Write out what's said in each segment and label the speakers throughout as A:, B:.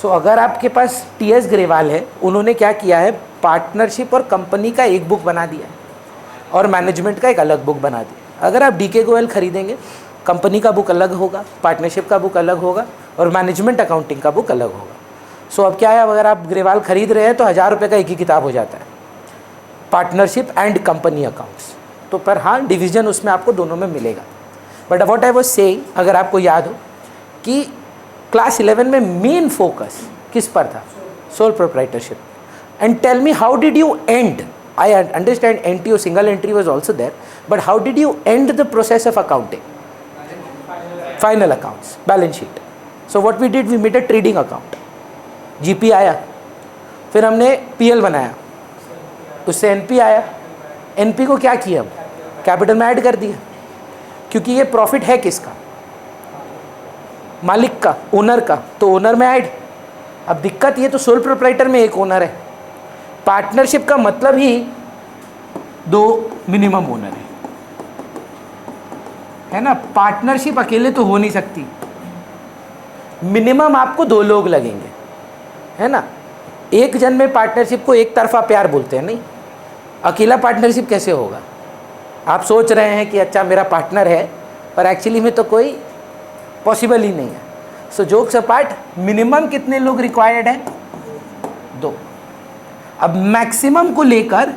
A: सो अगर आपके पास टीएस ग्रेवाल है, उन्होंने क्या किया है, पार्टनरशिप और कंपनी का एक बुक बना दिया है और मैनेजमेंट का एक अलग बुक बना दिया। अगर आप डीके गोयल खरीदेंगे, कंपनी का बुक अलग होगा, पार्टनरशिप का बुक अलग होगा और मैनेजमेंट अकाउंटिंग का बुक अलग होगा। सो अब क्या है, अगर आप ग्रेवाल खरीद रहे हैं तो 1000 रुपये का एक ही किताब हो जाता है, पार्टनरशिप एंड कंपनी अकाउंट्स। तो पर हाँ, डिवीज़न उसमें आपको दोनों में मिलेगा। But what I was saying, अगर आपको याद हो कि क्लास 11 में मेन फोकस किस पर था, sole proprietorship. And tell me how did you end, I understand into single entry was also there, but how did you end the process of accounting? Final accounts, balance sheet. So what we did, we made a trading account, GP आया, फिर हमने PL बनाया, उससे NP आया, NP को क्या किया, capital में ऐड कर दिया, क्योंकि ये प्रॉफिट है किसका, मालिक का, ओनर का, तो ओनर में ऐड। अब दिक्कत ये, तो सोल प्रोप्राइटर में एक ओनर है, पार्टनरशिप का मतलब ही 2 मिनिमम ओनर है ना। पार्टनरशिप अकेले तो हो नहीं सकती, मिनिमम आपको 2 लोग लगेंगे, है ना। एक जन में पार्टनरशिप को एक तरफा प्यार बोलते हैं, नहीं, अकेला पार्टनरशिप कैसे होगा। आप सोच रहे हैं कि अच्छा मेरा पार्टनर है, पर एक्चुअली में तो कोई पॉसिबल ही नहीं है। सो जोक्स अपार्ट, मिनिमम कितने लोग रिक्वायर्ड हैं, 2। अब मैक्सिमम को लेकर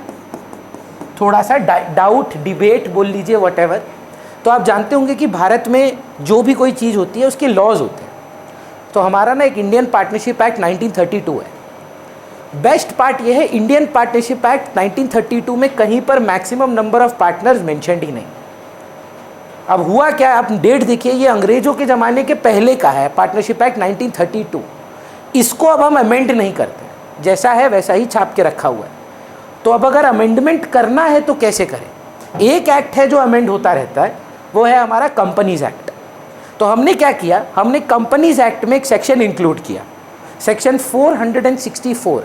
A: थोड़ा सा डाउट, डिबेट बोल लीजिए, व्हाटएवर। तो आप जानते होंगे कि भारत में जो भी कोई चीज़ होती है उसके लॉज होते हैं। तो हमारा ना एक इंडियन पार्टनरशिप एक्ट 1932 है। बेस्ट पार्ट ये है, इंडियन पार्टनरशिप एक्ट 1932 में कहीं पर maximum number of partners mentioned ही नहीं। अब हुआ क्या, आप डेट देखिए, ये अंग्रेजों के ज़माने के पहले का है, पार्टनरशिप एक्ट 1932। इसको अब हम अमेंड नहीं करते, जैसा है वैसा ही छाप के रखा हुआ है। तो अब अगर अमेंडमेंट करना है तो कैसे करें। एक एक्ट है जो अमेंड होता रहता है, वो है हमारा कंपनीज एक्ट। तो हमने क्या किया, हमने कंपनीज एक्ट में एक सेक्शन इंक्लूड किया, सेक्शन 464,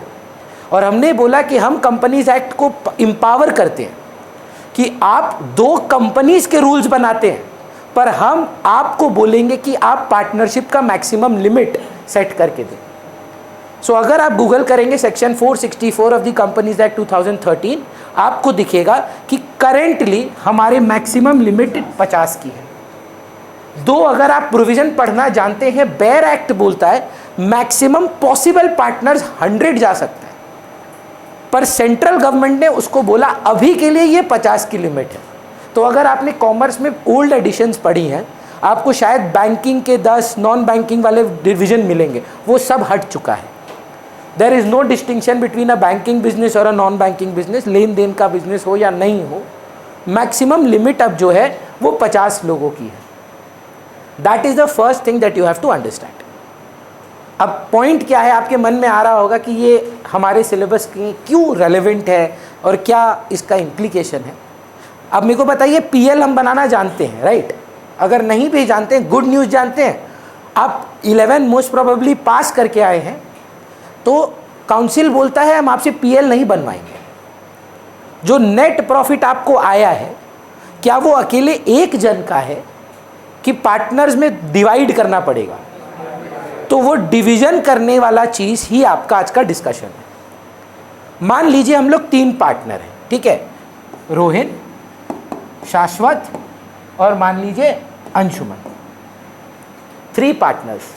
A: और हमने बोला कि हम कंपनीज एक्ट को एम्पावर करते हैं कि आप 2 कंपनीज के रूल्स बनाते हैं, पर हम आपको बोलेंगे कि आप पार्टनरशिप का मैक्सिमम लिमिट सेट करके दें। सो अगर आप गूगल करेंगे section 464 of the companies act 2013, आपको दिखेगा कि करेंटली हमारे मैक्सिमम लिमिट 50 की है। 2 अगर आप प्रोविजन पढ़ना जानते हैं, बेयर एक्ट बोलता है मैक्सिमम पॉसिबल पार्टनर्स 100 जा सकता है, पर सेंट्रल गवर्नमेंट ने उसको बोला अभी के लिए ये 50 की लिमिट है। तो अगर आपने कॉमर्स में ओल्ड एडिशंस पढ़ी हैं, आपको शायद बैंकिंग के 10 नॉन बैंकिंग वाले डिवीजन मिलेंगे, वो सब हट चुका है। There is no distinction between a banking business और अ नॉन बैंकिंग बिजनेस, लेन देन का बिजनेस हो या नहीं हो, मैक्सिमम लिमिट अब जो है वो 50 लोगों की है। That is the first thing that you have to understand. अब पॉइंट क्या है, आपके मन में आ रहा होगा कि ये हमारे सिलेबस की क्यों रेलेवेंट है और क्या इसका इम्प्लीकेशन है। अब मेरे को बताइए, पीएल हम बनाना जानते हैं, राइट। अगर नहीं भी जानते हैं, गुड न्यूज़ जानते हैं, आप 11 मोस्ट प्रोबेबली पास करके आए हैं, तो काउंसिल बोलता है हम आपसे पीएल नहीं बनवाएंगे। जो नेट प्रॉफिट आपको आया है, क्या वो अकेले एक जन का है कि पार्टनर्स में डिवाइड करना पड़ेगा। तो वो डिवीजन करने वाला चीज़ ही आपका आज का डिस्कशन है। मान लीजिए हम लोग 3 पार्टनर हैं, ठीक है, रोहिन, शाश्वत और मान लीजिए अंशुमन, 3 पार्टनर्स।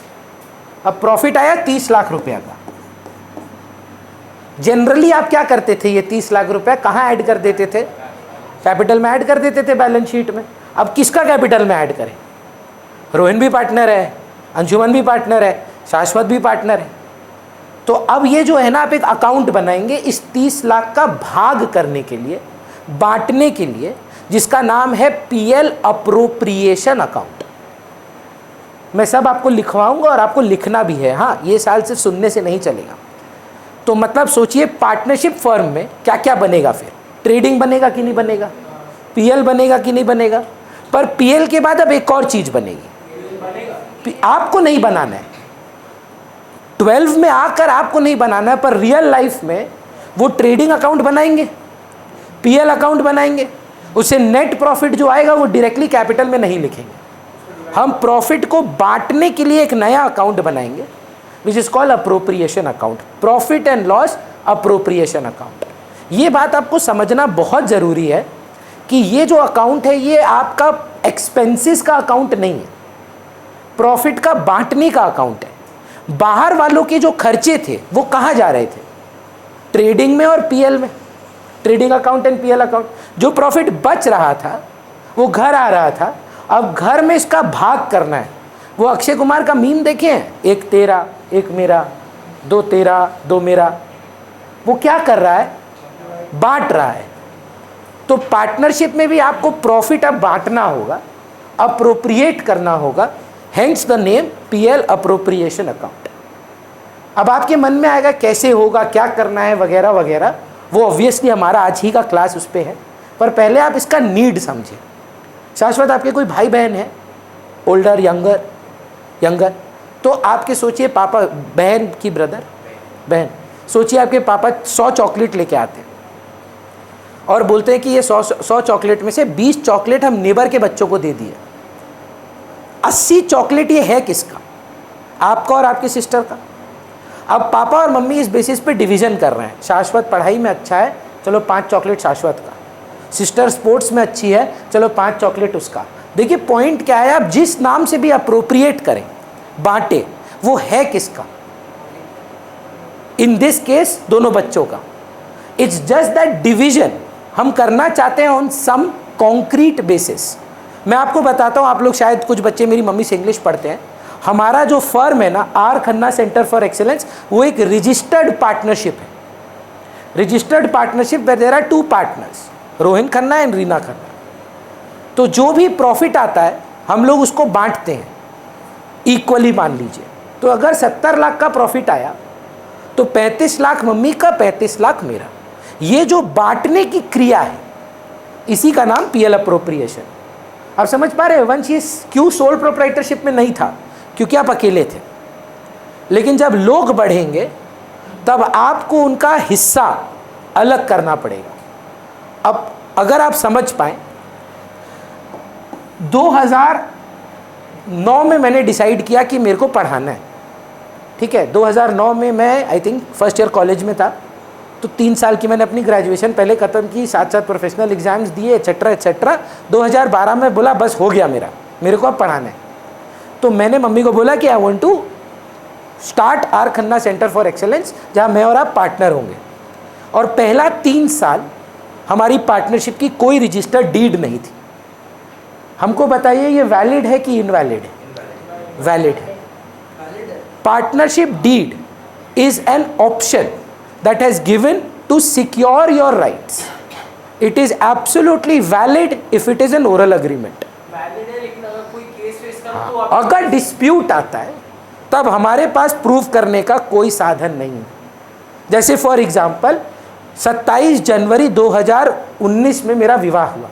A: अब प्रॉफिट आया 30 लाख रुपया का। जनरली आप क्या करते थे, ये 30 लाख रुपया कहाँ ऐड कर देते थे, कैपिटल में ऐड कर देते थे, बैलेंस शीट में। अब किसका कैपिटल में ऐड करें, रोहिन भी पार्टनर है, अंशुमन भी पार्टनर है, शाश्वत भी पार्टनर है। तो अब ये जो है ना, आप एक अकाउंट बनाएंगे इस 30 लाख का भाग करने के लिए, बांटने के लिए, जिसका नाम है पीएल अप्रोप्रिएशन अकाउंट। मैं सब आपको लिखवाऊंगा और आपको लिखना भी है, हाँ, ये साल से सुनने से नहीं चलेगा। तो मतलब सोचिए, पार्टनरशिप फर्म में क्या क्या बनेगा, फिर ट्रेडिंग बनेगा कि नहीं बनेगा, पीएल बनेगा कि नहीं बनेगा। पर पीएल के बाद अब एक और चीज बनेगी, आपको नहीं बनाना है, 12 में आकर आपको नहीं बनाना है, पर रियल लाइफ में वो ट्रेडिंग अकाउंट बनाएंगे, पीएल अकाउंट बनाएंगे। उससे नेट प्रॉफिट जो आएगा वो डायरेक्टली कैपिटल में नहीं लिखेंगे, हम प्रॉफिट को बांटने के लिए एक नया अकाउंट बनाएंगे which is called appropriation account, profit and loss appropriation account. ये बात आपको समझना बहुत ज़रूरी है कि ये जो अकाउंट है ये आपका एक्सपेंसेस का अकाउंट नहीं है, प्रॉफिट का बांटने का अकाउंट है। बाहर वालों के जो खर्चे थे वो कहाँ जा रहे थे? ट्रेडिंग में और पीएल में, trading account and PL account. जो प्रॉफिट बच रहा था वो घर आ रहा था, अब घर में इसका भाग करना है। वो अक्षय कुमार का मीम देखे हैं, एक तेरा एक मेरा, दो तेरा दो मेरा। वो क्या कर रहा है? बांट रहा है। तो पार्टनरशिप में भी आपको प्रॉफिट अब बांटना होगा, अप्रोप्रिएट करना होगा, hence the name PL appropriation account. अब आपके मन में आएगा कैसे होगा, क्या करना है वगैरह वगैरह, वो ऑब्वियसली हमारा आज ही का क्लास उस पर है, पर पहले आप इसका नीड समझें। शाश्वत आपके कोई भाई बहन है, ओल्डर यंगर, तो आपके सोचिए पापा, बहन की ब्रदर, बहन, सोचिए आपके पापा 100 चॉकलेट लेके आते हैं और बोलते हैं कि ये 100 चॉकलेट में से 20 चॉकलेट हम नेबर के बच्चों को दे दिए, 80 चॉकलेट ये है किसका? आपका और आपकी सिस्टर का। अब पापा और मम्मी इस बेसिस पे डिवीजन कर रहे हैं, शाश्वत पढ़ाई में अच्छा है, चलो 5 चॉकलेट शाश्वत का, सिस्टर स्पोर्ट्स में अच्छी है, चलो 5 चॉकलेट उसका। देखिए पॉइंट क्या है, आप जिस नाम से भी अप्रोप्रिएट करें, बांटे, वो है किसका? इन दिस केस दोनों बच्चों का। इट्स जस्ट दैट डिवीजन हम करना चाहते हैं ऑन सम कॉन्क्रीट बेसिस। मैं आपको बताता हूँ, आप लोग शायद कुछ बच्चे मेरी मम्मी से इंग्लिश पढ़ते हैं। हमारा जो फर्म है ना, R Khanna centre for excellence, वो एक रजिस्टर्ड पार्टनरशिप है। Registered partnership where there are 2 partners, Rohin Khanna and Reena Khanna. तो जो भी प्रॉफिट आता है हम लोग उसको बांटते हैं इक्वली, मान लीजिए। तो अगर 70 लाख का प्रॉफिट आया तो 35 लाख मम्मी का, 35 लाख मेरा। ये जो बांटने की क्रिया है इसी का नाम पीएल अप्रोप्रिएशन। आप समझ पा रहे हैं? वंश ये क्यों सोल प्रोप्राइटरशिप में नहीं था? क्योंकि आप अकेले थे। लेकिन जब लोग बढ़ेंगे तब आपको उनका हिस्सा अलग करना पड़ेगा। अब अगर आप समझ पाए, 2009 में मैंने डिसाइड किया कि मेरे को पढ़ाना है, ठीक है। 2009 में मैं I think first year college में था, तो 3 साल की मैंने अपनी ग्रेजुएशन पहले ख़त्म की, साथ साथ प्रोफेशनल एग्जाम्स दिए, एट्सेट्रा एट्सेट्रा। 2012 में बोला बस हो गया मेरे को अब पढ़ाना है। तो मैंने मम्मी को बोला कि I want to start R Khanna centre for excellence, जहाँ मैं और आप पार्टनर होंगे। और पहला 3 साल हमारी पार्टनरशिप की कोई रजिस्टर्ड डीड नहीं थी। हमको बताइए ये वैलिड है कि इनवैलिड है? वैलिड है। Partnership deed is an option that has given to secure your rights. It is absolutely valid if it is an oral agreement.
B: Valid है, लेकिन अगर कोई केस फेस करो तो
A: अगर डिस्प्यूट आता है तब हमारे पास प्रूव करने का कोई साधन नहीं है। जैसे फॉर एग्जाम्पल 27 जनवरी 2019 में मेरा विवाह हुआ,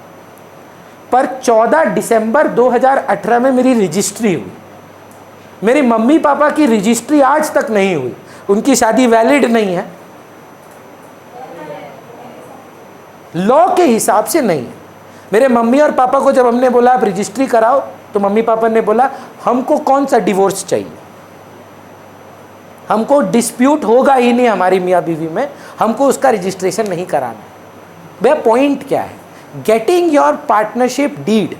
A: पर 14 दिसंबर 2018 में मेरी रजिस्ट्री हुई। मेरी मम्मी पापा की रजिस्ट्री आज तक नहीं हुई, उनकी शादी वैलिड नहीं है, लॉ के हिसाब से नहीं है। मेरे मम्मी और पापा को जब हमने बोला आप रजिस्ट्री कराओ, तो मम्मी पापा ने बोला हमको कौन सा डिवोर्स चाहिए, हमको डिस्प्यूट होगा ही नहीं हमारी मियाँ बीवी में, हमको उसका रजिस्ट्रेशन नहीं कराना। भैया पॉइंट क्या है? Getting your partnership deed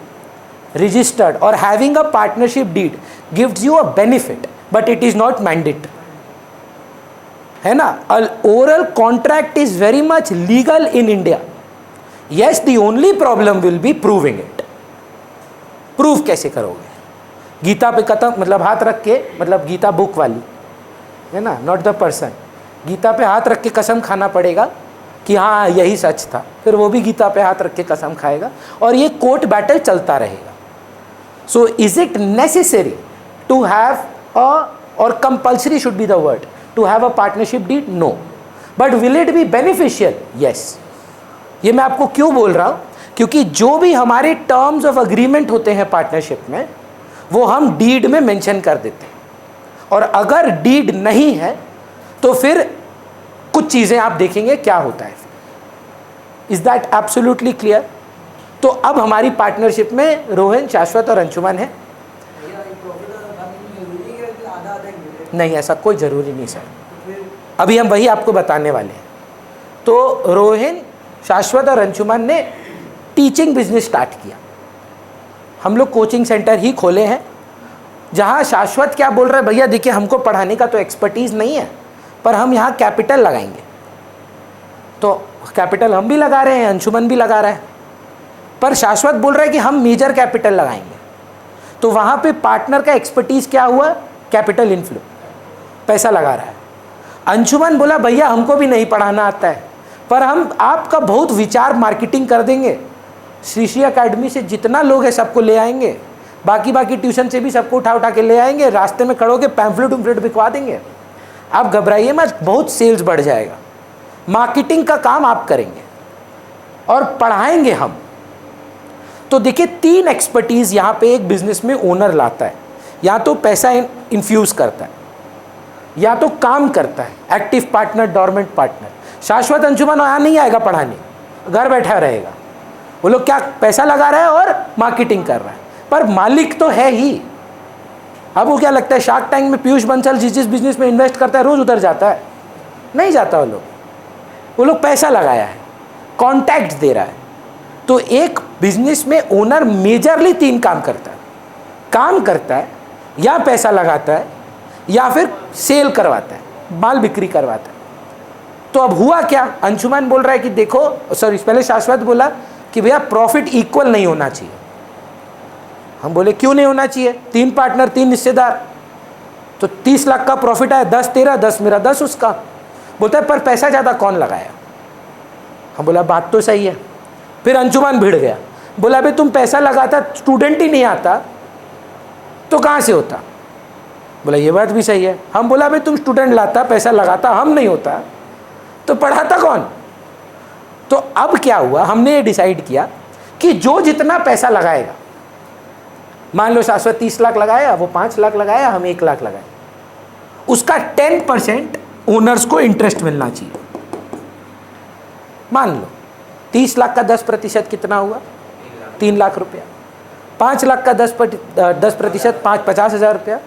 A: registered or having a partnership deed gives you a benefit, but it is not mandatory, है ना। An oral contract is very much legal in India. Yes, the only problem will be proving it. Proof कैसे करोगे? गीता पे कदम मतलब हाथ रख के, मतलब गीता बुक वाली है ना, नॉट द पर्सन। गीता पे हाथ रख के कसम खाना पड़ेगा कि हाँ यही सच था, फिर वो भी गीता पे हाथ रख के कसम खाएगा और ये कोर्ट बैटल चलता रहेगा। So is it necessary to have a, or compulsory should be the word, to have a partnership deed? No. But will it be beneficial? Yes. ये मैं आपको क्यों बोल रहा हूँ? क्योंकि जो भी हमारे टर्म्स ऑफ अग्रीमेंट होते हैं पार्टनरशिप में, वो हम डीड में मेंशन कर देते हैं। और अगर डीड नहीं है तो फिर कुछ चीज़ें आप देखेंगे क्या होता है। Is that absolutely clear? तो अब हमारी पार्टनरशिप में रोहन, शाश्वत और अंशुमन है। नहीं, ऐसा कोई ज़रूरी नहीं सर, अभी हम वही आपको बताने वाले हैं। तो रोहिन, शाश्वत और अंशुमन ने टीचिंग बिजनेस स्टार्ट किया। हम लोग कोचिंग सेंटर ही खोले हैं, जहाँ शाश्वत क्या बोल रहे हैं, भैया देखिए हमको पढ़ाने का तो एक्सपर्टीज़ नहीं है, पर हम यहाँ कैपिटल लगाएंगे। तो कैपिटल हम भी लगा रहे हैं, अंशुमन भी लगा रहा है, पर शाश्वत बोल रहा है कि हम मेजर कैपिटल लगाएंगे। तो वहाँ पे पार्टनर का एक्सपर्टीज़ क्या हुआ, कैपिटल इनफ्लो, पैसा लगा रहा है। अंशुमन बोला भैया हमको भी नहीं पढ़ाना आता है, पर हम आपका बहुत विचार मार्केटिंग कर देंगे, श्री श्री अकेडमी से जितना लोग हैं सबको ले आएंगे, बाकी ट्यूशन से भी सबको उठा के ले आएंगे, रास्ते में खड़ो के पैम्फलेट उम्फलेट बिकवा देंगे, आप घबराइए मत, बहुत सेल्स बढ़ जाएगा। मार्केटिंग का काम आप करेंगे और पढ़ाएंगे हम। तो देखिए 3 एक्सपर्टीज़ यहाँ पे एक बिजनेस में ओनर लाता है, या तो पैसा इन्फ्यूज़ करता है, या तो काम करता है, एक्टिव पार्टनर, डोरमेंट पार्टनर। शाश्वत अंशुमन यहाँ नहीं आएगा पढ़ाने, घर बैठा रहेगा, वो लोग क्या पैसा लगा रहा है और मार्केटिंग कर रहा है, पर मालिक तो है ही। अब वो क्या लगता है शार्क टैंक में पीयूष बंसल जिस बिजनेस में इन्वेस्ट करता है रोज उधर जाता है? नहीं जाता। वो लोग पैसा लगाया है, कॉन्टैक्ट दे रहा है। तो एक बिजनेस में ओनर मेजरली 3 काम करता है, काम करता है या पैसा लगाता है या फिर सेल करवाता है, माल बिक्री करवाता है। तो अब हुआ क्या, अंशुमन बोल रहा है कि देखो, सॉरी पहले शाश्वत बोला कि भैया प्रॉफिट इक्वल नहीं होना चाहिए। हम बोले क्यों नहीं होना चाहिए, 3 पार्टनर 3 हिस्सेदार, तो 30 लाख का प्रॉफिट आया, 10 तेरा, 10 मेरा, 10 उसका। बोलता है पर पैसा ज़्यादा कौन लगाया? हम बोला बात तो सही है। फिर अंशुमन भिड़ गया, बोला भाई तुम पैसा लगाता, स्टूडेंट ही नहीं आता तो कहाँ से होता? बोला ये बात भी सही है। हम बोला भाई तुम स्टूडेंट लाता, पैसा लगाता, हम नहीं होता तो पढ़ाता कौन? तो अब क्या हुआ, हमने ये डिसाइड किया कि जो जितना पैसा लगाएगा, मान लो शाश्वत 30 लाख लगाया, वो 5 लाख लगाया, हम 1 लाख लगाए, उसका 10% ओनर्स को इंटरेस्ट मिलना चाहिए। मान लो 30 लाख का 10% कितना हुआ? 3 लाख रुपया। 5 लाख का 10% 50,000 रुपया।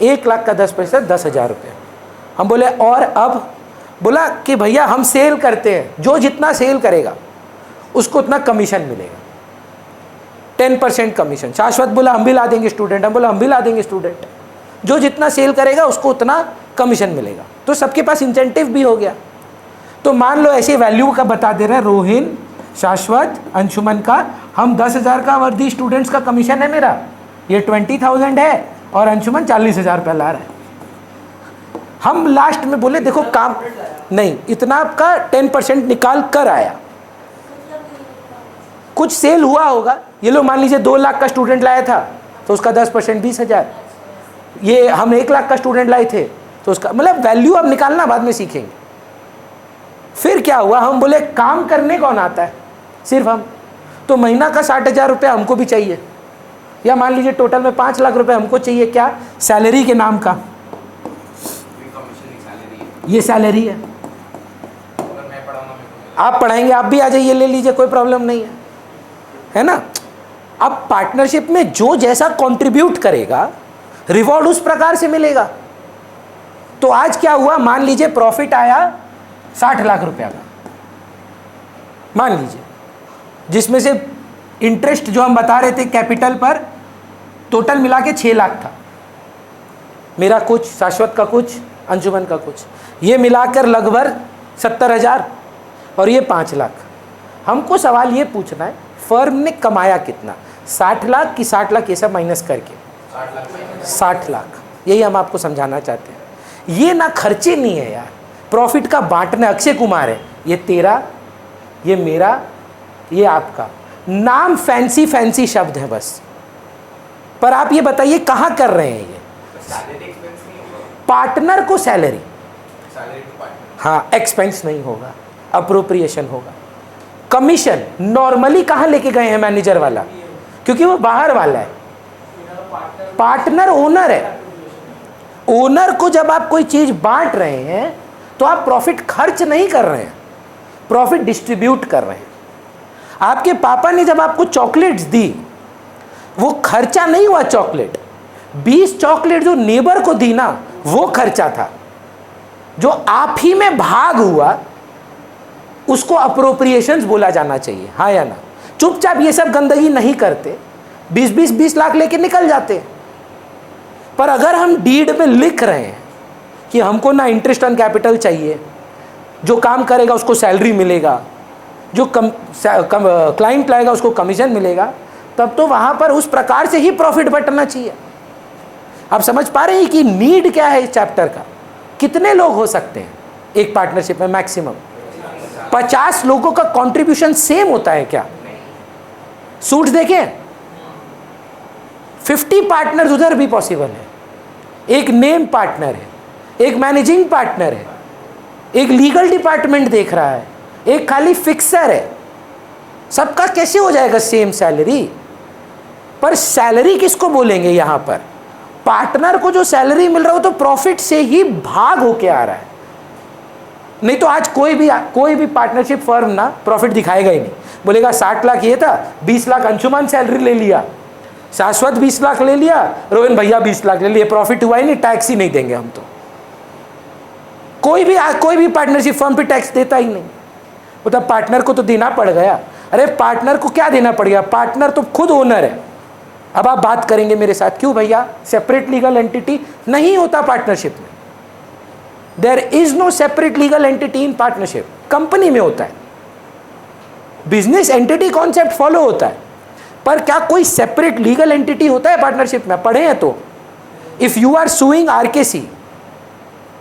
A: 1 लाख का 10% 10,000 रुपया। हम बोले और अब बोला कि भैया हम सेल करते हैं, जो जितना सेल करेगा उसको उतना कमीशन मिलेगा, 10% कमीशन। शाश्वत बोला हम भी ला देंगे स्टूडेंट, हम बोला हम भी ला देंगे स्टूडेंट, जो जितना सेल करेगा उसको उतना कमीशन मिलेगा। तो सबके पास इंसेंटिव भी हो गया। तो मान लो ऐसे वैल्यू का बता दे रहा है रोहिन, शाश्वत, अंशुमन का, हम 10,000 का वर्दी स्टूडेंट्स का कमीशन है मेरा, ये 20,000 है और अंशुमन 40,000 रुपया ला रहा है। हम लास्ट में बोले देखो काम नहीं, इतना आपका 10% निकाल कर आया, कुछ सेल हुआ होगा। ये लोग मान लीजिए 2 लाख का स्टूडेंट लाया था तो उसका 10% 20,000, ये हम 1 लाख का स्टूडेंट लाए थे तो उसका, मतलब वैल्यू अब निकालना बाद में सीखेंगे। फिर क्या हुआ, हम बोले काम करने कौन आता है? सिर्फ हम। तो महीना का 60,000 रुपया हमको भी चाहिए, या मान लीजिए टोटल में 5 लाख रुपए हमको चाहिए, क्या सैलरी के नाम का, ये सैलरी है। आप पढ़ाएंगे, आप भी आ जाइए, ले लीजिए, कोई प्रॉब्लम नहीं है ना। अब पार्टनरशिप में जो जैसा कंट्रीब्यूट करेगा रिवॉर्ड उस प्रकार से मिलेगा। तो आज क्या हुआ, मान लीजिए प्रॉफिट आया 60 लाख रुपया का, मान लीजिए, जिसमें से इंटरेस्ट जो हम बता रहे थे कैपिटल पर टोटल मिला के 6 लाख था, मेरा कुछ, शाश्वत का कुछ, अंशुमन का कुछ, ये मिलाकर लगभग 70,000 और ये 5 लाख। हमको सवाल ये पूछना है फर्म ने कमाया कितना, 60 लाख कि 60 लाख ये सब माइनस करके? 60 लाख। यही हम आपको समझाना चाहते हैं। ये ना खर्चे नहीं है यार, प्रॉफिट का बांटना। अक्षय कुमार है, ये तेरा, ये मेरा, ये आपका। नाम फैंसी फैंसी शब्द है बस, पर आप ये बताइए कहाँ कर रहे हैं ये? पार्टनर को सैलरी, हाँ, एक्सपेंस नहीं होगा, अप्रोप्रिएशन होगा। कमीशन नॉर्मली कहाँ लेके गए हैं मैनेजर वाला, क्योंकि वो बाहर वाला है। पार्टनर ओनर है। ओनर को जब आप कोई चीज बांट रहे हैं तो आप प्रॉफिट खर्च नहीं कर रहे हैं, प्रॉफिट डिस्ट्रीब्यूट कर रहे हैं। आपके पापा ने जब आपको चॉकलेट्स दी, वो खर्चा नहीं हुआ चॉकलेट। 20 चॉकलेट जो नेबर को दी ना, वो खर्चा था जो आप ही में भाग हुआ, उसको अप्रोप्रिएशंस बोला जाना चाहिए, हाँ या ना। चुपचाप ये सब गंदगी नहीं करते, 20 लाख लेके निकल जाते। पर अगर हम डीड में लिख रहे हैं कि हमको ना इंटरेस्ट ऑन कैपिटल चाहिए, जो काम करेगा उसको सैलरी मिलेगा, जो क्लाइंट लाएगा उसको कमीशन मिलेगा, तब तो वहाँ पर उस प्रकार से ही प्रॉफिट बटना चाहिए। आप समझ पा रहे हैं कि नीड क्या है इस चैप्टर का? कितने लोग हो सकते हैं एक पार्टनरशिप में? मैक्सिमम 50 लोगों का कंट्रीब्यूशन सेम होता है क्या? सूट्स देखें, 50 पार्टनर्स उधर भी पॉसिबल है। एक नेम पार्टनर है, एक मैनेजिंग पार्टनर है, एक लीगल डिपार्टमेंट देख रहा है, एक खाली फिक्सर है। सबका कैसे हो जाएगा सेम सैलरी? पर सैलरी किसको बोलेंगे यहां पर? पार्टनर को जो सैलरी मिल रहा हो तो प्रॉफिट से ही भाग होके आ रहा है। नहीं तो आज कोई भी पार्टनरशिप फर्म ना प्रॉफिट दिखाएगा ही नहीं। बोलेगा 60 लाख ये था, 20 लाख अंशुमान सैलरी ले लिया, शाश्वत 20 लाख ले लिया, रोहन भैया 20 लाख ले लिए, प्रॉफिट हुआ ही नहीं, टैक्स ही नहीं देंगे हम तो। कोई भी पार्टनरशिप फर्म पे टैक्स देता ही नहीं। तो पार्टनर को तो देना पड़ गया। अरे पार्टनर को क्या देना पड़ गया? पार्टनर तो खुद ओनर है। अब आप बात करेंगे मेरे साथ, क्यों भैया सेपरेट लीगल एंटिटी नहीं होता पार्टनरशिप में? There is no separate legal entity in partnership. Company में होता है, बिजनेस एंटिटी कॉन्सेप्ट फॉलो होता है, पर क्या कोई सेपरेट लीगल एंटिटी होता है पार्टनरशिप में? पढ़े हैं तो। If you are suing RKC,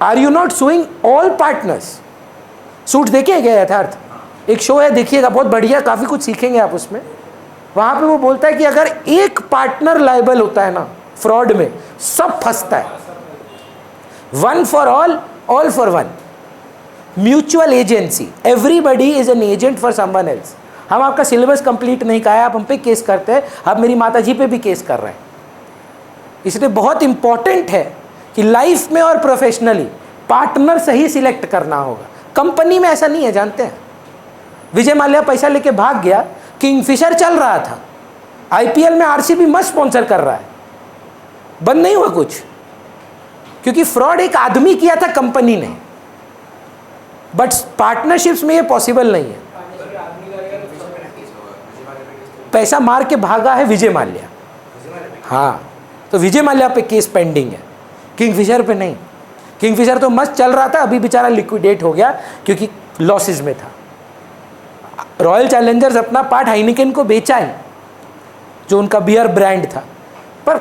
A: are you not suing all partners? Suit देखिए क्या यथार्थ, एक शो है, देखिएगा, बहुत बढ़िया, काफी कुछ सीखेंगे आप उसमें। वहां पे वो बोलता है कि अगर एक पार्टनर लायबल होता है ना फ्रॉड में, सब फंसता है। One for all for one, mutual agency, everybody is an agent for someone else. हम आपका सिलेबस कंप्लीट नहीं कहा है, आप हम पे केस करते हैं, आप मेरी माता जी पे भी केस कर रहे हैं। इसलिए बहुत इंपॉर्टेंट है कि लाइफ में और प्रोफेशनली पार्टनर सही सिलेक्ट करना होगा। कंपनी में ऐसा नहीं है, जानते हैं, विजय माल्या पैसा लेके भाग गया, किंगफिशर चल रहा था, आईपीएल में आरसीबी मस्त स्पॉन्सर कर रहा है, बंद नहीं हुआ कुछ, क्योंकि फ्रॉड एक आदमी किया था कंपनी ने। बट पार्टनरशिप्स में ये पॉसिबल नहीं है। पैसा मार के भागा है विजय माल्या, हाँ, तो विजय माल्या पे केस पेंडिंग है, किंगफिशर पे नहीं। किंगफिशर तो मस्त चल रहा था, अभी बेचारा लिक्विडेट हो गया क्योंकि लॉसेस में था। रॉयल चैलेंजर्स अपना पार्ट हाइनिकेन को बेचा है, जो उनका बियर ब्रांड था, पर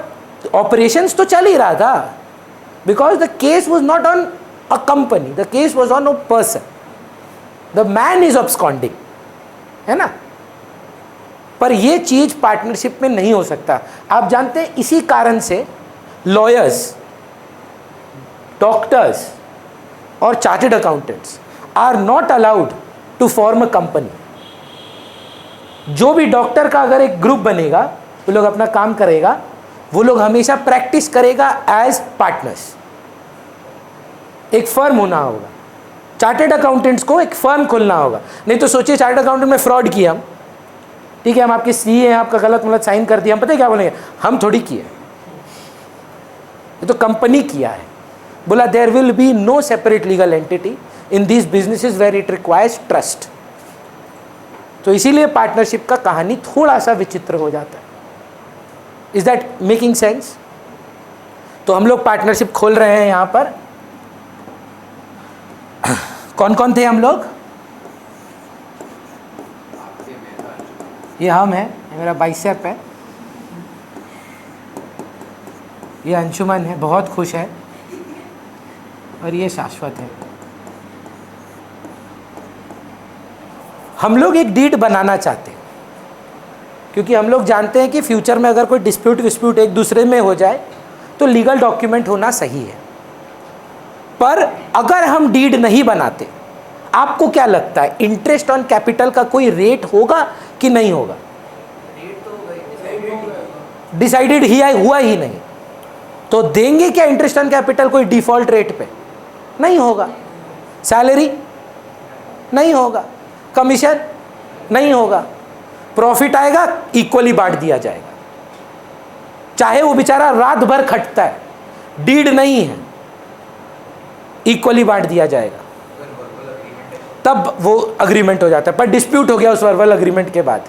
A: ऑपरेशंस तो चल ही रहा था, because the case was not on a company, the case was on a person, the man is absconding, है ना। पर ये चीज पार्टनरशिप में नहीं हो सकता। आप जानते हैं इसी कारण से लॉयर्स, डॉक्टर्स और chartered accountants are not allowed to form a company. जो भी डॉक्टर का अगर एक ग्रुप बनेगा, वो लोग अपना काम करेगा, वो लोग हमेशा प्रैक्टिस करेगा एज पार्टनर्स। एक फर्म होना होगा। चार्टर्ड अकाउंटेंट्स को एक फर्म खोलना होगा। नहीं तो सोचिए चार्टर्ड अकाउंटेंट में फ्रॉड किया हम, ठीक है, हम आपके सीए हैं, आपका गलत मतलब साइन कर दिया, हम पता है क्या बोलेंगे, हम थोड़ी किए, ये तो कंपनी किया है। बोला there will be no separate legal entity in these businesses where it requires trust. तो इसीलिए पार्टनरशिप का कहानी थोड़ा सा विचित्र हो जाता है। Is that making sense? तो हम लोग पार्टनरशिप खोल रहे हैं यहां पर। कौन कौन थे हम लोग? ये हम हैं, ये मेरा बाइसेप है, ये अंशुमन है, बहुत खुश है, और ये शाश्वत है। हम लोग एक डीड बनाना चाहते हैं, क्योंकि हम लोग जानते हैं कि फ्यूचर में अगर कोई डिस्प्यूट एक दूसरे में हो जाए तो लीगल डॉक्यूमेंट होना सही है। पर अगर हम डीड नहीं बनाते, आपको क्या लगता है इंटरेस्ट ऑन कैपिटल का कोई रेट होगा कि नहीं होगा? डिसाइडेड हुआ ही नहीं, तो देंगे क्या इंटरेस्ट ऑन कैपिटल कोई डिफॉल्ट रेट पे? नहीं होगा। सैलरी नहीं होगा, कमीशन नहीं होगा, प्रॉफिट आएगा इक्वली बांट दिया जाएगा। चाहे वो बेचारा रात भर खटता है, डीड नहीं है, इक्वली बांट दिया जाएगा, तब वो अग्रीमेंट हो जाता है। पर डिस्प्यूट हो गया उस वर्बल अग्रीमेंट के बाद,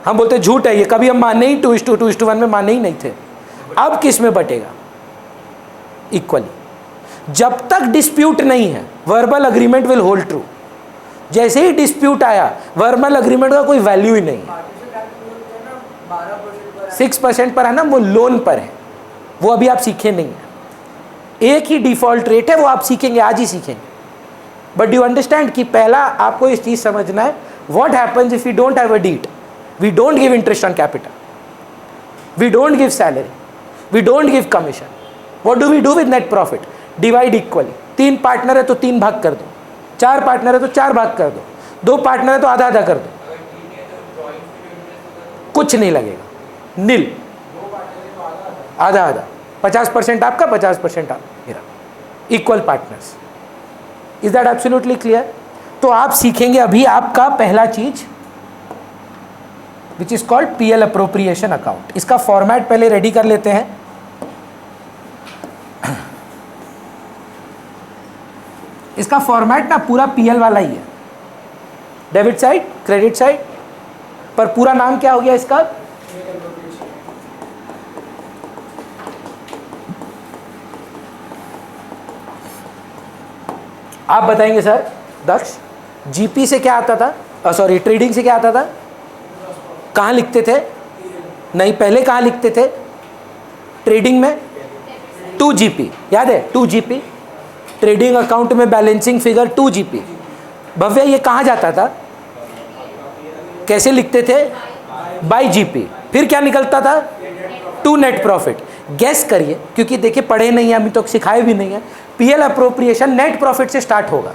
A: हम बोलते झूठ है ये, कभी हम माने ही 2:2:1 में माने ही नहीं थे। अब किस में बटेगा? इक्वली। जब तक डिस्प्यूट नहीं है verbal agreement will hold true. जैसे ही डिस्प्यूट आया वर्बल अग्रीमेंट का कोई वैल्यू ही नहीं है। 6% पर है ना, वो लोन पर है, वो अभी आप सीखे नहीं है। एक ही डिफॉल्ट रेट है, वो आप सीखेंगे, आज ही सीखेंगे। बट यू अंडरस्टैंड कि पहला आपको इस चीज समझना है, what happens if we don't have a deed, we don't give interest on capital, we don't give salary, we don't give commission, what do we do with net profit? Divide equally. 3 partner है तो 3 भाग कर दो, 4 partner है तो 4 भाग कर दो, 2 पार्टनर है तो आधा आधा कर दो, कुछ नहीं लगेगा, नील, आधा आधा, 50% आपका, 50% आप मेरा, equal partners. Is that absolutely clear? तो आप सीखेंगे अभी आपका पहला चीज which is called PL appropriation account. इसका फॉर्मेट पहले रेडी कर लेते हैं। इसका फॉर्मेट ना पूरा पीएल वाला ही है, डेबिट साइड, क्रेडिट साइड, पर पूरा नाम क्या हो गया इसका? आप बताएंगे सर दक्ष, जीपी से क्या आता था, सॉरी ट्रेडिंग से क्या आता था? कहाँ लिखते थे? नहीं, पहले कहाँ लिखते थे ट्रेडिंग में? 2GP, याद है 2GP? ट्रेडिंग अकाउंट में बैलेंसिंग फिगर 2GP। भव्य ये कहाँ जाता था? कैसे लिखते थे? Bye GP. फिर क्या निकलता था? To net profit. गैस करिए, क्योंकि देखिए पढ़े नहीं है अभी तो, सिखाए भी नहीं है। पीएल अप्रोप्रिएशन नेट प्रॉफिट से स्टार्ट होगा,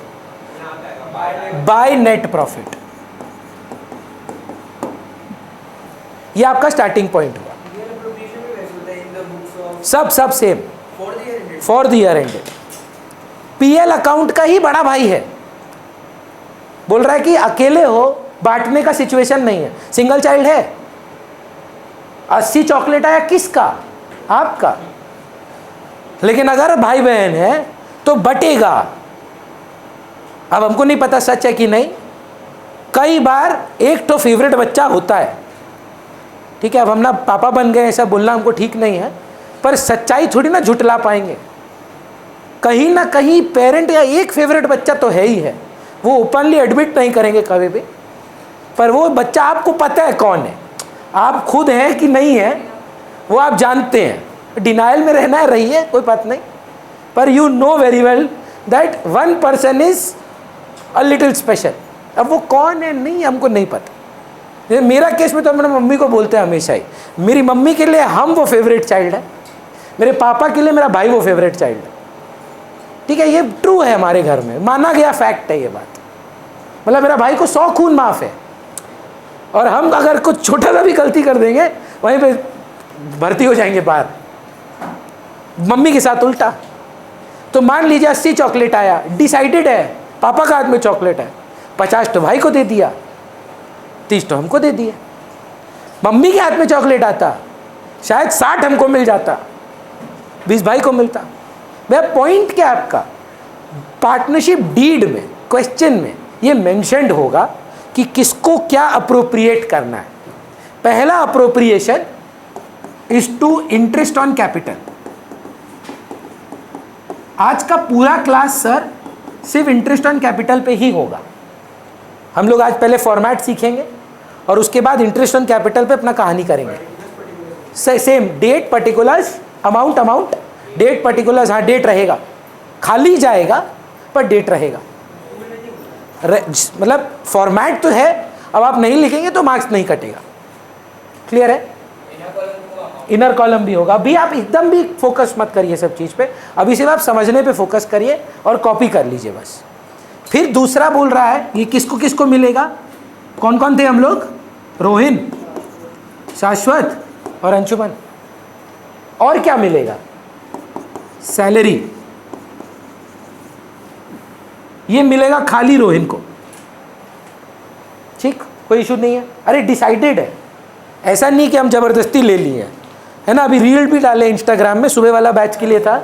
A: बाय नेट प्रॉफिट, ये आपका स्टार्टिंग पॉइंट हुआ। सब same for the year ended. PL account का ही बड़ा भाई है, बोल रहा है कि अकेले हो, बांटने का सिचुएशन नहीं है। सिंगल चाइल्ड है, 80 चॉकलेट आया किसका? आपका। लेकिन अगर भाई बहन है तो बटेगा। अब हमको नहीं पता सच है कि नहीं, कई बार एक तो फेवरेट बच्चा होता है, ठीक है। अब हम ना पापा बन गए ऐसा बोलना हमको ठीक नहीं है, पर सच्चाई थोड़ी ना झुटला पाएंगे। कहीं ना कहीं पेरेंट का एक फेवरेट बच्चा तो है ही है, वो ओपनली एडमिट नहीं करेंगे कभी भी, पर वो बच्चा आपको पता है कौन है। आप खुद हैं कि नहीं है वो आप जानते हैं, डिनाइल में रहना है रहिए, कोई बात नहीं, पर you know very well that one person is a little special. अब वो कौन है नहीं हमको नहीं पता। मेरा केस में तो अपने मम्मी को बोलते हैं हमेशा ही, मेरी मम्मी के लिए हम वो फेवरेट चाइल्ड है, मेरे पापा के लिए मेरा भाई वो फेवरेट चाइल्ड है, ठीक है। ये ट्रू है, हमारे घर में माना गया फैक्ट है ये बात। मतलब मेरा भाई को 100 खून माफ है, और हम अगर कुछ छोटा सा भी गलती कर देंगे वहीं पे भर्ती हो जाएंगे बाहर। मम्मी के साथ उल्टा। तो मान लीजिए 80 चॉकलेट आया, डिसाइडेड है पापा का हाथ में चॉकलेट है, 50 तो भाई को दे दिया, 30 तो हमको दे दिया। मम्मी के हाथ में चॉकलेट आता, शायद 60 हमको मिल जाता, 20 भाई को मिलता। वह पॉइंट क्या आपका? पार्टनरशिप डीड में, क्वेश्चन में ये मेंशन्ड होगा कि किसको क्या अप्रोप्रिएट करना है। पहला appropriation is to interest on capital. आज का पूरा क्लास सर सिर्फ इंटरेस्ट ऑन कैपिटल पे ही होगा। हम लोग आज पहले फॉर्मेट सीखेंगे और उसके बाद इंटरेस्ट ऑन कैपिटल पे अपना कहानी करेंगे। Same date particulars, amount, date particulars, हाँ डेट रहेगा, खाली जाएगा पर डेट रहेगा। मतलब फॉर्मेट तो है, अब आप नहीं लिखेंगे तो मार्क्स नहीं कटेगा। क्लियर है? इनर कॉलम भी होगा। अभी आप एकदम भी फोकस मत करिए सब चीज़ पे, अभी सिर्फ आप समझने पे फोकस करिए और कॉपी कर लीजिए बस। फिर दूसरा बोल रहा है ये किसको किसको मिलेगा। कौन कौन थे हम लोग? रोहिन, शाश्वत और अंशुमन। और क्या मिलेगा? सैलरी। ये मिलेगा खाली रोहिन को, ठीक, कोई इशू नहीं है। अरे डिसाइडेड है, ऐसा नहीं कि हम जबरदस्ती ले लिए है ना। अभी रील भी डाले इंस्टाग्राम में, सुबह वाला बैच के लिए था,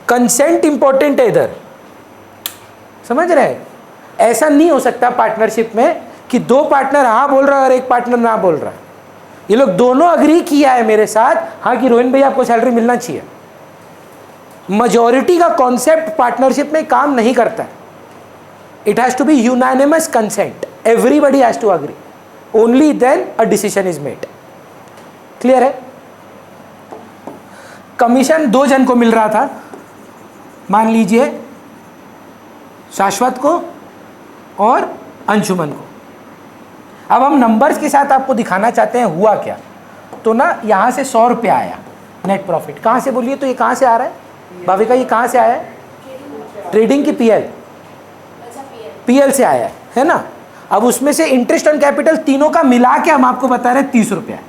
A: कंसेंट इंपॉर्टेंट है इधर, समझ रहे हैं? ऐसा नहीं हो सकता पार्टनरशिप में कि दो पार्टनर हाँ बोल रहा है और एक पार्टनर ना बोल रहा है। ये लोग दोनों अग्री किया है मेरे साथ हाँ कि रोहिन भैया आपको सैलरी मिलना चाहिए। मेजॉरिटी का कॉन्सेप्ट पार्टनरशिप में काम नहीं करता है। It has to be unanimous consent, everybody has to agree, only then a decision is made. Clear है? कमीशन 2 जन को मिल रहा था, मान लीजिए शाश्वत को और अंशुमन को। अब हम नंबर्स के साथ आपको दिखाना चाहते हैं हुआ क्या। तो ना यहाँ से 100 रुपये आया नेट प्रॉफिट। कहाँ से बोलिए? तो ये कहाँ से आ रहा है भाविका? ये कहाँ से आया है? ट्रेडिंग की पीएल से आया है ना। अब उसमें से इंटरेस्ट ऑन कैपिटल तीनों का मिला के हम आपको बता रहे हैं 30 रुपये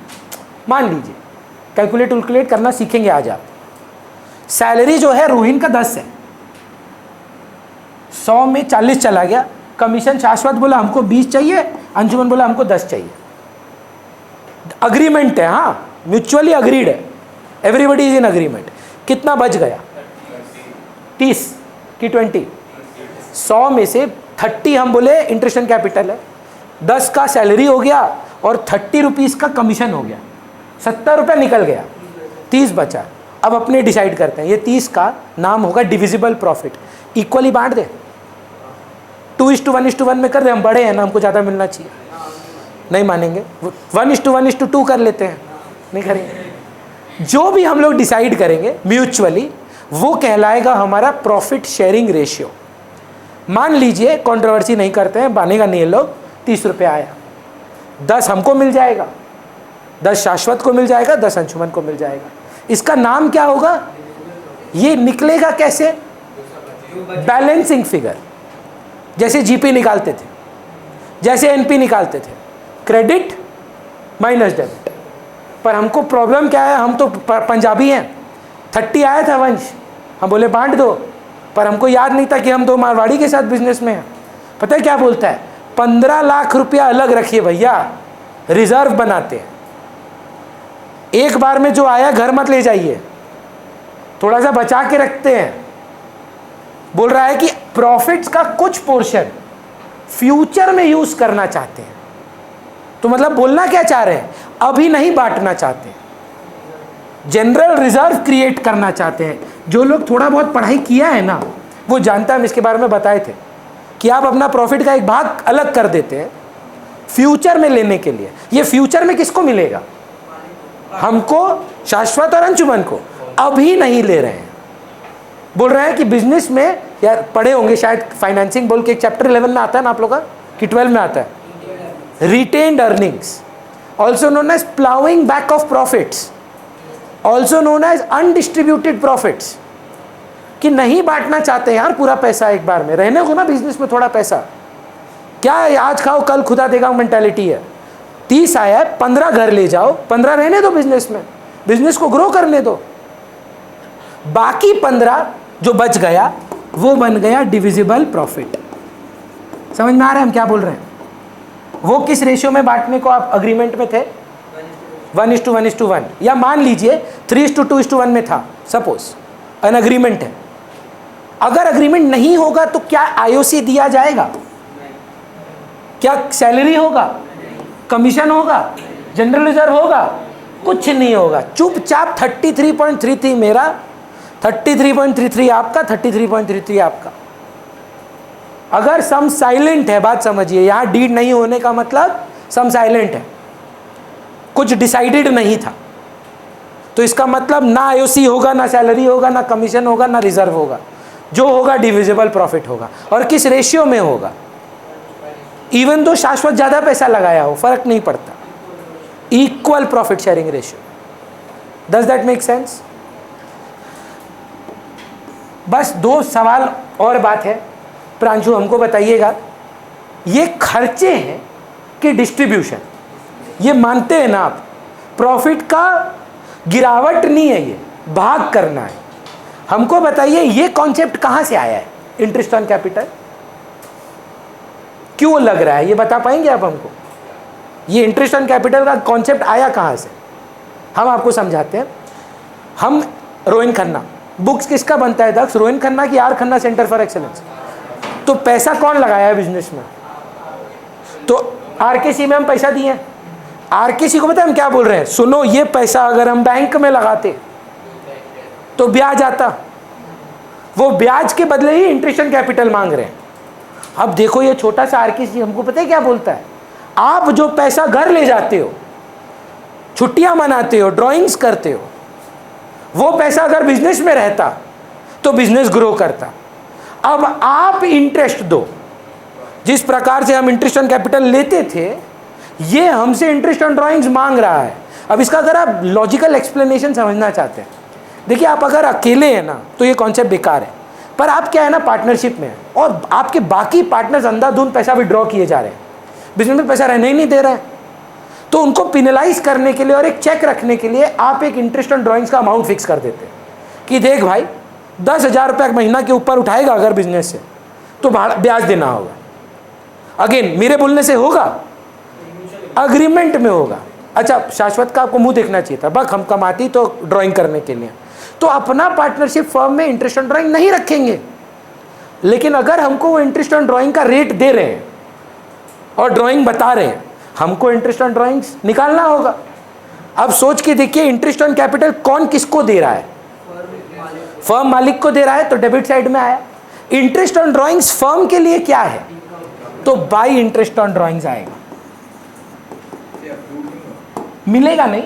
A: मान लीजिए। कैलकुलेट करना सीखेंगे आज आप। सैलरी जो है रोहिन का 10 है, 100 में 40 चला गया। कमीशन शाश्वत बोला हमको 20 चाहिए, अंशुमन बोला हमको 10 चाहिए। अग्रीमेंट है, हाँ म्यूचुअली अग्रीड है, एवरीबडी इज इन अग्रीमेंट। कितना बच गया? 30 की 20? 100 में से 30 हम बोले इंटरेस्ट ऑन कैपिटल है, 10 का सैलरी हो गया और 30 रुपीज़ का कमीशन हो गया, 70 रुपये निकल गया, 30 बचा। अब अपने डिसाइड करते हैं, ये 30 का नाम होगा डिविजिबल प्रॉफिट। इक्वली बांट दे, 2:1:1 में कर दे। हम बड़े हैं ना, हमको ज़्यादा मिलना चाहिए। नहीं मानेंगे। 1:1:2 कर लेते हैं, नहीं करेंगे। जो भी हम लोग डिसाइड करेंगे म्यूचुअली वो कहलाएगा हमारा प्रॉफिट शेयरिंग रेशियो। मान लीजिए कंट्रोवर्सी नहीं करते हैं, मानेगा नहीं लोग, 30 रुपये आया, 10 हमको मिल जाएगा, 10 शाश्वत को मिल जाएगा, 10 अंशुमन को मिल जाएगा। इसका नाम क्या होगा? ये निकलेगा कैसे? Balancing figure. जैसे जीपी निकालते थे, जैसे एनपी निकालते थे, क्रेडिट माइनस डेबिट। पर हमको प्रॉब्लम क्या है? हम तो पंजाबी हैं। 30 आया था वंश, हम बोले बांट दो, पर हमको याद नहीं था कि हम 2 मारवाड़ी के साथ बिजनेस में हैं। पता है क्या बोलता है? 15 लाख रुपया अलग रखिए भैया, रिजर्व बनाते हैं। एक बार में जो आया घर मत ले जाइए, थोड़ा सा बचा के रखते हैं। बोल रहा है कि प्रॉफिट्स का कुछ पोर्शन फ्यूचर में यूज करना चाहते हैं। तो मतलब बोलना क्या चाह रहे हैं? अभी नहीं बांटना चाहते, जनरल रिजर्व क्रिएट करना चाहते हैं। जो लोग थोड़ा बहुत पढ़ाई किया है ना वो जानता है, हम इसके बारे में बताए थे कि आप अपना प्रॉफिट का एक भाग अलग कर देते हैं फ्यूचर में लेने के लिए। ये फ्यूचर में किसको मिलेगा? हमको, शाश्वत और अंशुमन को। अभी नहीं ले रहे हैं। बोल रहे हैं कि बिजनेस में, यार पढ़े होंगे शायद, फाइनेंसिंग बोल के एक चैप्टर 11 में आता है ना आप लोग का, कि 12 में आता है, retained earnings also known as ploughing back of profits, also known as undistributed profits. कि नहीं बांटना चाहते यार पूरा पैसा एक बार में, रहने को ना बिजनेस में थोड़ा पैसा, क्या है आज खाओ कल खुदा देगा मेंटालिटी है। 30 आया है, 15 घर ले जाओ, 15 रहने दो बिजनेस में, बिजनेस को ग्रो करने दो। बाकी 15 जो बच गया वो बन गया डिविजिबल प्रॉफिट। समझ में आ रहा है हम क्या बोल रहे हैं? वो किस रेशियो में बांटने को आप अग्रीमेंट में थे? 1:1:1, या मान लीजिए 3:2:1 में था, सपोज एन अग्रीमेंट है। अगर अग्रीमेंट नहीं होगा तो क्या आईओसी दिया जाएगा? क्या सैलरी होगा? कमीशन होगा? जनरल रिजर्व होगा? कुछ नहीं होगा। चुपचाप 33.33 मेरा, 33.33 आपका, 33.33 आपका। अगर सम साइलेंट है, बात समझिए, यहाँ डीड नहीं होने का मतलब सम साइलेंट है, कुछ डिसाइडेड नहीं था, तो इसका मतलब ना आईओसी होगा, ना सैलरी होगा, ना कमीशन होगा, ना रिजर्व होगा। जो होगा डिविजिबल प्रॉफिट होगा। और किस रेशियो में होगा? इवन दो शाश्वत ज़्यादा पैसा लगाया हो, फर्क नहीं पड़ता, equal profit sharing ratio. Does that make sense? बस 2 सवाल और बात है। प्रांशु हमको बताइएगा, ये खर्चे हैं कि डिस्ट्रीब्यूशन? ये मानते हैं ना आप? प्रॉफिट का गिरावट नहीं है, ये भाग करना है। हमको बताइए ये कॉन्सेप्ट कहाँ से आया है? इंटरेस्ट ऑन कैपिटल क्यों लग रहा है, ये बता पाएंगे आप हमको? ये इंटरेस्ट ऑन कैपिटल का कॉन्सेप्ट आया कहाँ से? हम आपको समझाते हैं। हम रोहिन खन्ना, बुक्स किसका बनता है दक्ष? रोहिन खन्ना की R Khanna centre for excellence. तो पैसा कौन लगाया है बिजनेस में? तो आरकेसी में हम पैसा दिए हैं। आरकेसी को पता है हम क्या बोल रहे हैं? सुनो, ये पैसा अगर हम बैंक में लगाते तो ब्याज आता, वो ब्याज के बदले ही इंटरेस्ट एंड कैपिटल मांग रहे हैं। अब देखो ये छोटा सा आरकेसी हमको पता है क्या बोलता है? आप जो पैसा घर ले जाते हो, छुट्टियां मनाते हो, ड्राइंग्स करते हो, वो पैसा अगर बिजनेस में रहता तो बिजनेस ग्रो करता। अब आप इंटरेस्ट दो, जिस प्रकार से हम इंटरेस्ट ऑन कैपिटल लेते थे, ये हमसे इंटरेस्ट ऑन ड्राइंग्स मांग रहा है। अब इसका अगर आप लॉजिकल एक्सप्लेनेशन समझना चाहते हैं, देखिए आप अगर अकेले हैं ना तो ये कॉन्सेप्ट बेकार है, पर आप क्या है ना पार्टनरशिप में हैं और आपके बाकी पार्टनर्स अंधाधुंध पैसा विड्रॉ किए जा रहे हैं, बिजनेस में पैसा रहने ही नहीं दे रहे हैं, तो उनको पिनलाइज करने के लिए और एक चेक रखने के लिए आप एक इंटरेस्ट ऑन ड्राइंग्स का अमाउंट फिक्स कर देते हैं कि देख भाई 10,000 रुपये महीना के ऊपर उठाएगा अगर बिजनेस से तो ब्याज देना होगा। अगेन मेरे बोलने से होगा, अग्रीमेंट में होगा। अच्छा, शाश्वत का आपको मुंह देखना चाहिए था, बस हम कमाती तो ड्राइंग करने के लिए, तो अपना पार्टनरशिप फर्म में इंटरेस्ट ऑन ड्राइंग नहीं रखेंगे, लेकिन अगर हमको वो इंटरेस्ट ऑन ड्राइंग का रेट दे रहे हैं और ड्राइंग बता रहे हैं, हमको इंटरेस्ट ऑन ड्राइंग्स निकालना होगा। अब सोच के देखिए इंटरेस्ट ऑन कैपिटल कौन किसको दे रहा है? फर्म मालिक को दे रहा है, तो डेबिट साइड में आया। इंटरेस्ट ऑन ड्राइंग्स फर्म के लिए क्या है? तो बाई इंटरेस्ट ऑन ड्राइंग्स आएगा। मिलेगा नहीं,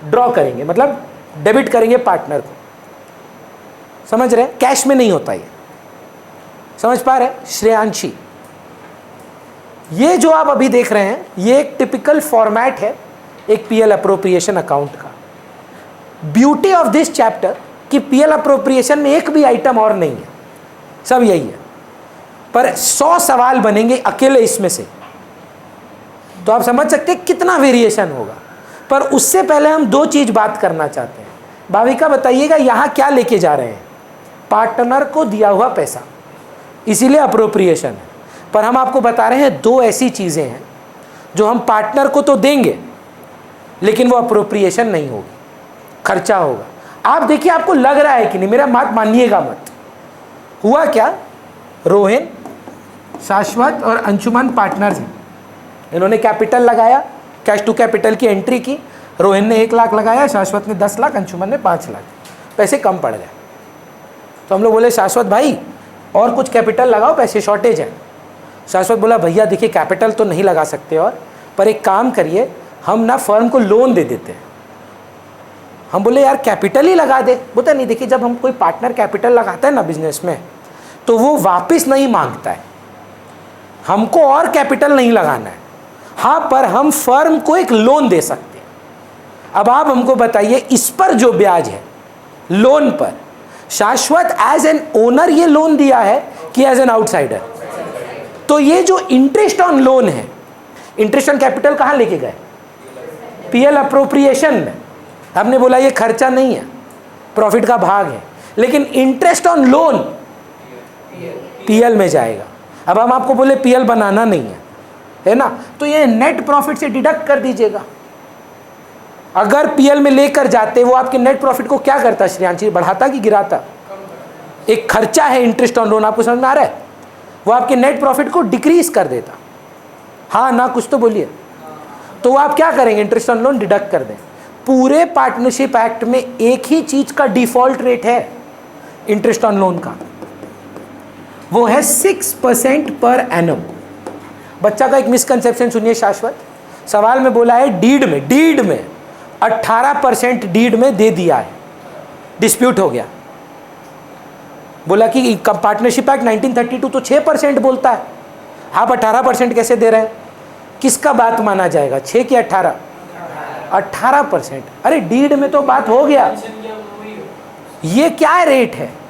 A: ड्रॉ करेंगे, मतलब डेबिट करेंगे पार्टनर को। समझ रहे? कैश में नहीं होता ये, समझ पा रहे श्रेयांशी? ये जो आप अभी देख रहे हैं ये एक टिपिकल फॉर्मेट है एक पीएल अप्रोप्रिएशन अकाउंट का। ब्यूटी ऑफ दिस चैप्टर कि पीएल अप्रोप्रिएशन में एक भी आइटम और नहीं है, सब यही है, पर 100 सवाल बनेंगे अकेले इसमें से, तो आप समझ सकते हैं कितना वेरिएशन होगा। पर उससे पहले हम दो चीज बात करना चाहते हैं। भाविका बताइएगा यहाँ क्या लेके जा रहे हैं? पार्टनर को दिया हुआ पैसा, इसीलिए अप्रोप्रिएशन है। पर हम आपको बता रहे हैं दो ऐसी चीजें हैं जो हम पार्टनर को तो देंगे लेकिन वो अप्रोप्रिएशन नहीं होगी, खर्चा होगा। आप देखिए आपको लग रहा है कि नहीं, मेरा बात मानिएगा मत। हुआ क्या? रोहिन, शाश्वत और अंशुमन पार्टनर्स हैं। इन्होंने कैपिटल लगाया, कैश टू कैपिटल की एंट्री की। रोहिन ने 1 लाख लगाया, शाश्वत ने 10 लाख, अंशुमन ने 5 लाख। पैसे कम पड़ गए, तो हम लोग बोले शाश्वत भाई और कुछ कैपिटल लगाओ, पैसे शॉर्टेज है। शाश्वत बोला भैया देखिए कैपिटल तो नहीं लगा सकते, और पर एक काम करिए हम ना फर्म को लोन दे देते हैं। हम बोले यार कैपिटल ही लगा दे। बोलता नहीं, देखिए जब हम कोई पार्टनर कैपिटल लगाता है ना बिजनेस में, तो वो वापस नहीं मांगता है, हमको और कैपिटल नहीं लगाना है, हाँ पर हम फर्म को एक लोन दे सकते हैं। अब आप हमको बताइए इस पर जो ब्याज है लोन पर, शाश्वत एज एन ओनर ये लोन दिया है कि एज एन आउटसाइडर? तो ये जो इंटरेस्ट ऑन लोन है, इंटरेस्ट ऑन कैपिटल कहाँ लेके गए? पीएल अप्रोप्रिएशन में। हमने बोला ये खर्चा नहीं है, प्रॉफिट का भाग है, लेकिन इंटरेस्ट ऑन लोन पीएल में जाएगा। अब हम आपको बोले पीएल बनाना नहीं है ना, तो ये नेट प्रॉफिट से डिडक्ट कर दीजिएगा। अगर पीएल में लेकर जाते, वो आपके नेट प्रॉफिट को क्या करता श्रेयांशी? बढ़ाता कि गिराता? एक खर्चा है इंटरेस्ट ऑन लोन, आपको समझ में आ रहा है? वो आपके नेट प्रॉफिट को डिक्रीज कर देता। हाँ ना, कुछ तो बोलिए। तो वो आप क्या करेंगे? इंटरेस्ट ऑन लोन डिडक्ट कर दें। पूरे पार्टनरशिप एक्ट में एक ही चीज का डिफॉल्ट रेट है इंटरेस्ट ऑन लोन का, वो है 6% पर एनम। बच्चा का एक मिसकंसेप्शन सुनिए शाश्वत। सवाल में बोला है डीड में 18% डीड में दे दिया है, डिस्प्यूट हो गया। बोला कि पार्टनरशिप एक्ट 1932 तो 6% बोलता है, आप 18% कैसे दे रहे हैं? किसका बात माना जाएगा, 6 कि 18? 18%। अरे डीड में तो बात हो गया, ये क्या रेट है?